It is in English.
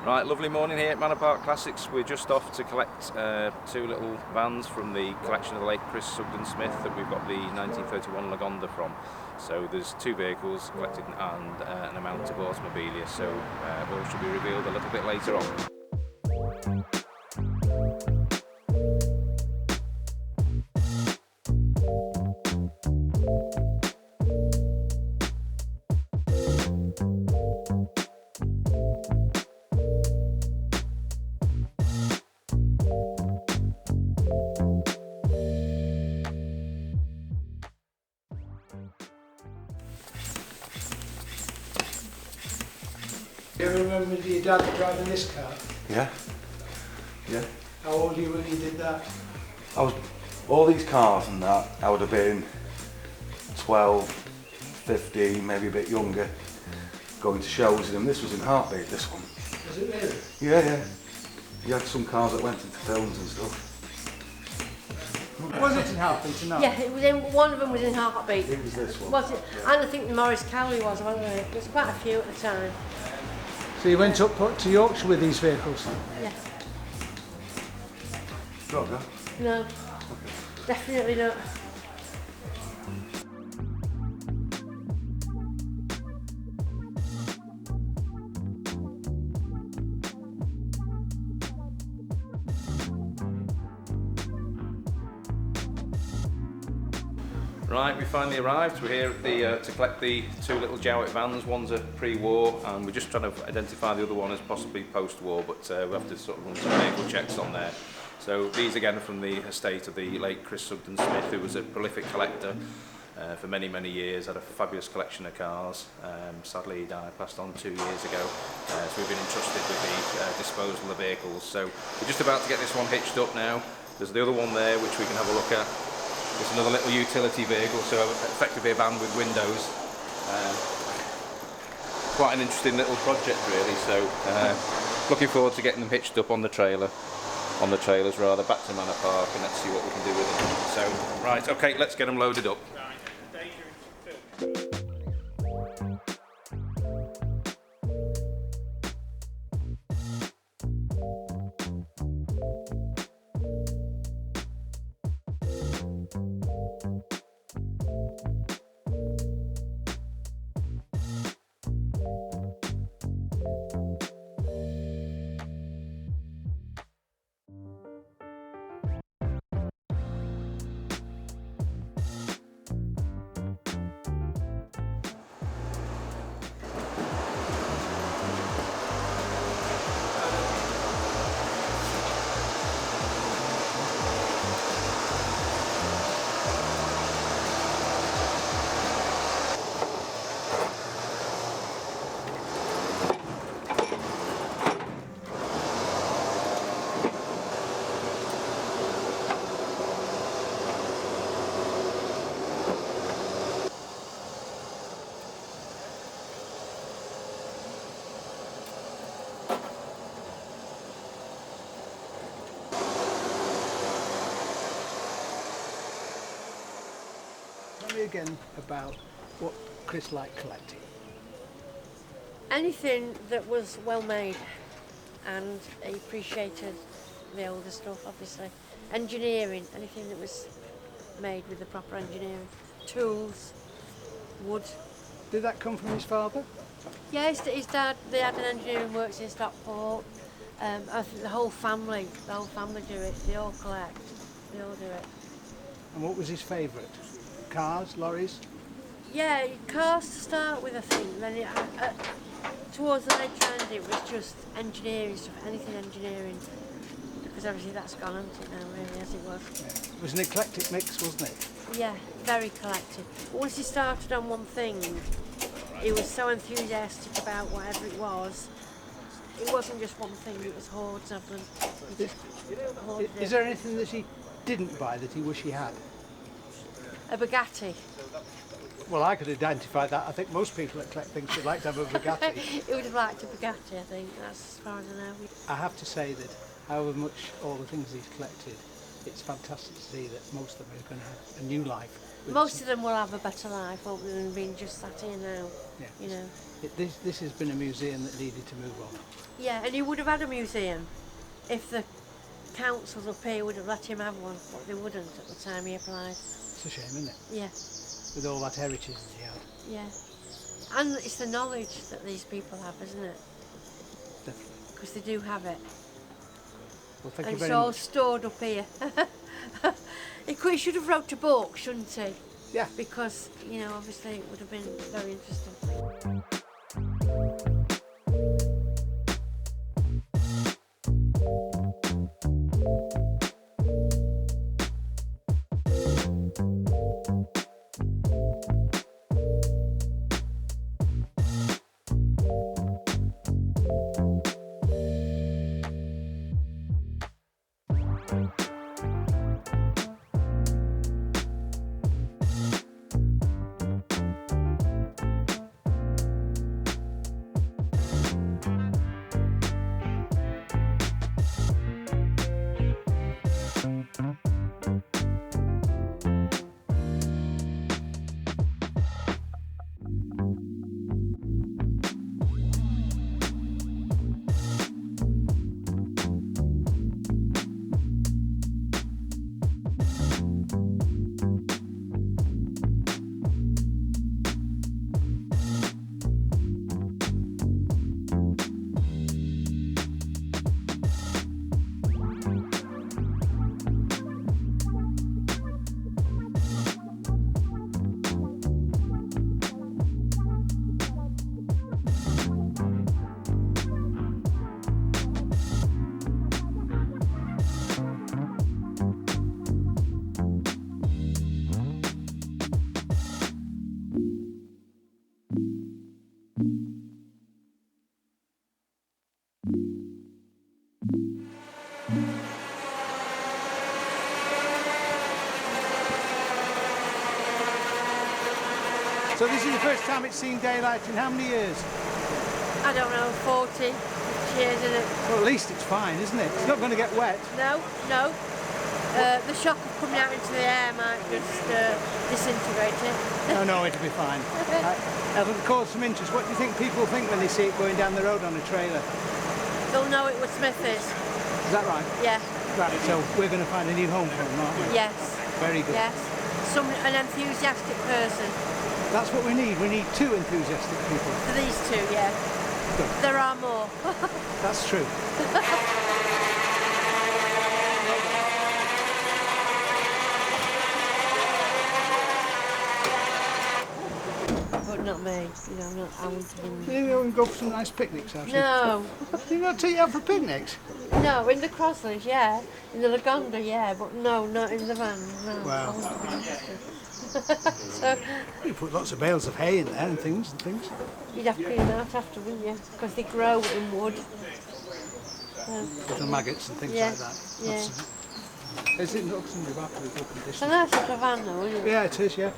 Right, lovely morning here at Manor Park Classics. We're just off to collect two little vans from the collection of the late Chris Sugden Smith that we've got the 1931 Lagonda from. So there's two vehicles collected and an amount of automobilia, so all should be revealed a little bit later on. Do you remember your dad driving this car? Yeah. How old were you when he did that? All these cars and that, I would have been 12, 15, maybe a bit younger, going to shows with him. This was in Heartbeat, this one. Was it really? Yeah. He had some cars that went into films and stuff. Was it in Heartbeat or not? Yeah, it was in, one of them was in Heartbeat. It was this one. Was it? And I think the Morris Cowley was, wasn't it? There was quite a few at the time. So you went up to Yorkshire with these vehicles? Yeah. Got that? No. Definitely not. Right, we finally arrived. We're here at the, to collect the two little Jowett vans. One's a pre-war, and we're just trying to identify the other one as possibly post-war, but we have to sort of run some vehicle checks on there. So these again are from the estate of the late Chris Sugden Smith, who was a prolific collector for many, many years, had a fabulous collection of cars. Sadly he died, passed on 2 years ago, so we've been entrusted with the disposal of the vehicles. So we're just about to get this one hitched up now. There's the other one there which we can have a look at. It's another little utility vehicle, so effectively a van with windows. Quite an interesting little project really, so looking forward to getting them hitched up on the trailers rather, back to Manor Park, and let's see what we can do with them. So, right, okay, let's get them loaded up. Tell me again about what Chris liked collecting. Anything that was well made, and he appreciated the older stuff, obviously. Engineering, anything that was made with the proper engineering. Tools, wood. Did that come from his father? Yeah, his dad, they had an engineering works in Stockport. I think the whole family do it. They all collect, they all do it. And what was his favourite? Cars, lorries? Yeah, cars to start with, I think. Then towards the later end, it was just engineering stuff, anything engineering. Because obviously that's gone, hasn't it now, really, as it was. Yeah. It was an eclectic mix, wasn't it? Yeah, very collective. But once he started on one thing, he was so enthusiastic about whatever it was. It wasn't just one thing, it was hordes of them. Is there anything that he didn't buy that he wish he had? A Bugatti. Well, I could identify that. I think most people that collect things would like to have a Bugatti. He would have liked a Bugatti, I think. That's as far as I know. I have to say that however much all the things he's collected, it's fantastic to see that most of them are going to have a new life. Most of them will have a better life, won't they, than being just sat here now. Yeah. You know. This has been a museum that needed to move on. Yeah, and he would have had a museum if the councils up here would have let him have one, but they wouldn't at the time he applied. It's a shame, isn't it? Yeah, With all that heritage that he had. yeah. And it's the knowledge that these people have, isn't it? Definitely. Because they do have it. Well, thank And you it's very all much. stored up here. He should have wrote a book, shouldn't he? Yeah. Because, you know, obviously it would have been very interesting. So this is the first time it's seen daylight in how many years? I don't know, 40 years, isn't it? Well, at least it's fine, isn't it? It's not going to get wet. No, no. The shock of coming out into the air might just disintegrate it. No, it'll be fine. It'll cause some interest. What do you think people think when they see it going down the road on a trailer? They'll know it was Smithy's. Is that right? Yeah. Right, so we're going to find a new home for them, aren't we? Yes. Very good. Yes. An enthusiastic person. That's what we need. We need two enthusiastic people. For these two, yeah. Good. There are more. That's true. But not me. You know, I wouldn't have been... You know, we can go for some nice picnics, actually. No. You not take you out for picnics? No, in the Crosleys, yeah. In the Lagonda, yeah. But no, not in the van. No. Wow. I wouldn't have been interested. So, You put lots of bales of hay in there and things. you'd have to clean them out after, wouldn't you? Because they grow in wood. Little maggots and things Yeah, like that. yeah. Absolutely. Is it looks in the back with good It's a condition? nice little van though, isn't it? Yeah, it is, yeah.